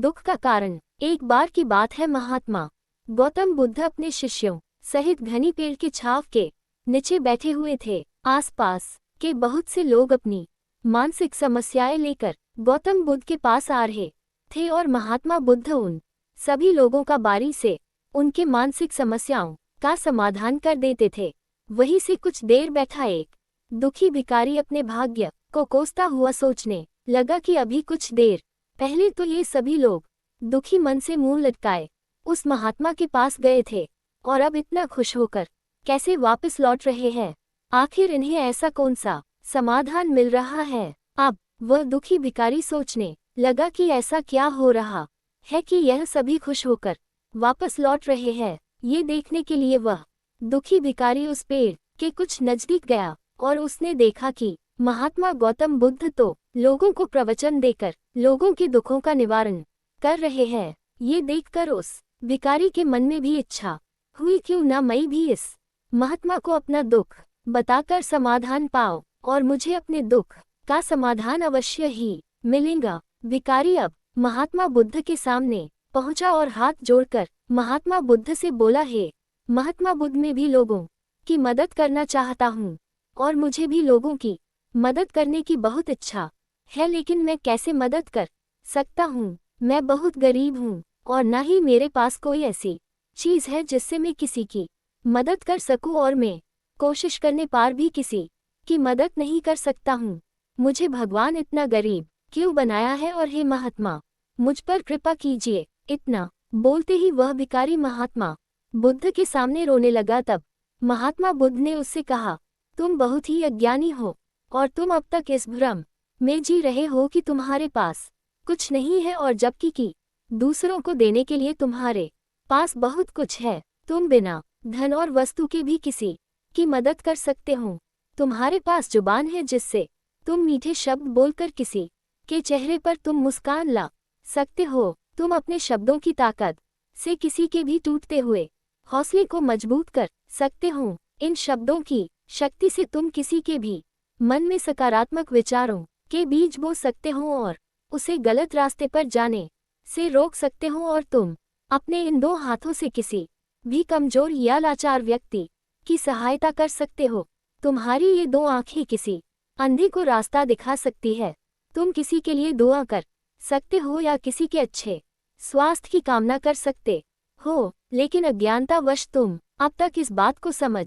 दुख का कारण। एक बार की बात है, महात्मा गौतम बुद्ध अपने शिष्यों सहित घनी पेड़ की छांव के नीचे बैठे हुए थे। आसपास के बहुत से लोग अपनी मानसिक समस्याएं लेकर गौतम बुद्ध के पास आ रहे थे और महात्मा बुद्ध उन सभी लोगों का बारी से उनके मानसिक समस्याओं का समाधान कर देते थे। वहीं से कुछ देर बैठा एक दुखी भिखारी अपने भाग्य को कोसता हुआ सोचने लगा कि अभी कुछ देर पहले तो ये सभी लोग दुखी मन से मुंह लटकाए उस महात्मा के पास गए थे और अब इतना खुश होकर कैसे वापस लौट रहे हैं। आखिर इन्हें ऐसा कौन सा समाधान मिल रहा है। अब वह दुखी भिखारी सोचने लगा कि ऐसा क्या हो रहा है कि यह सभी खुश होकर वापस लौट रहे हैं। ये देखने के लिए वह दुखी भिखारी उस पेड़ के कुछ नजदीक गया और उसने देखा कि महात्मा गौतम बुद्ध तो लोगों को प्रवचन देकर लोगों के दुखों का निवारण कर रहे हैं। ये देखकर उस भिखारी के मन में भी इच्छा हुई, क्यों ना मैं भी इस महात्मा को अपना दुख बताकर समाधान पाऊं और मुझे अपने दुख का समाधान अवश्य ही मिलेगा। भिखारी अब महात्मा बुद्ध के सामने पहुंचा और हाथ जोड़कर महात्मा बुद्ध से बोला, हे महात्मा बुद्ध, मैं भी लोगों की मदद करना चाहता हूँ और मुझे भी लोगों की मदद करने की बहुत इच्छा है, लेकिन मैं कैसे मदद कर सकता हूँ। मैं बहुत गरीब हूँ और न ही मेरे पास कोई ऐसी चीज़ है जिससे मैं किसी की मदद कर सकूँ और मैं कोशिश करने पर भी किसी की मदद नहीं कर सकता हूँ। मुझे भगवान इतना गरीब क्यों बनाया है और हे महात्मा, मुझ पर कृपा कीजिए। इतना बोलते ही वह भिखारी महात्मा बुद्ध के सामने रोने लगा। तब महात्मा बुद्ध ने उससे कहा, तुम बहुत ही अज्ञानी हो और तुम अब तक इस भ्रम में जी रहे हो कि तुम्हारे पास कुछ नहीं है और जबकि कि दूसरों को देने के लिए तुम्हारे पास बहुत कुछ है। तुम बिना धन और वस्तु के भी किसी की मदद कर सकते हो। तुम्हारे पास जुबान है जिससे तुम मीठे शब्द बोलकर किसी के चेहरे पर तुम मुस्कान ला सकते हो। तुम अपने शब्दों की ताकत से किसी के भी टूटते हुए हौसले को मजबूत कर सकते हो। इन शब्दों की शक्ति से तुम किसी के भी मन में सकारात्मक विचारों के बीज बो सकते हो और उसे गलत रास्ते पर जाने से रोक सकते हो। और तुम अपने इन दो हाथों से किसी भी कमजोर या लाचार व्यक्ति की सहायता कर सकते हो। तुम्हारी ये दो आंखें किसी अंधे को रास्ता दिखा सकती है। तुम किसी के लिए दुआ कर सकते हो या किसी के अच्छे स्वास्थ्य की कामना कर सकते हो, लेकिन अज्ञानतावश तुम अब तक इस बात को समझ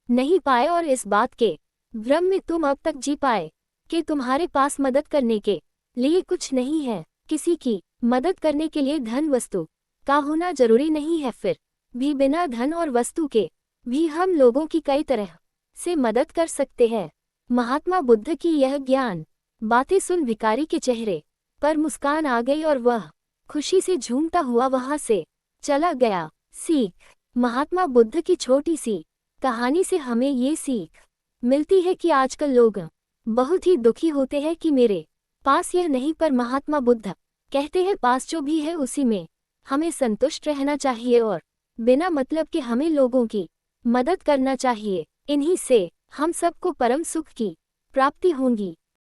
नहीं पाए और इस बात के भ्रम में तुम अब तक जी पाए कि तुम्हारे पास मदद करने के लिए कुछ नहीं है। किसी की मदद करने के लिए धन वस्तु का होना जरूरी नहीं है, फिर भी बिना धन और वस्तु के भी हम लोगों की कई तरह से मदद कर सकते हैं। महात्मा बुद्ध की यह ज्ञान बातें सुन भिखारी के चेहरे पर मुस्कान आ गई और वह खुशी से झूमता हुआ वहां से चला गया। सीख। महात्मा बुद्ध की छोटी सी कहानी से हमें ये सीख मिलती है कि आजकल लोग बहुत ही दुखी होते हैं कि मेरे पास यह नहीं, पर महात्मा बुद्ध कहते हैं पास जो भी है उसी में हमें संतुष्ट रहना चाहिए और बिना मतलब के हमें लोगों की मदद करना चाहिए। इन्हीं से हम सबको परम सुख की प्राप्ति होगी।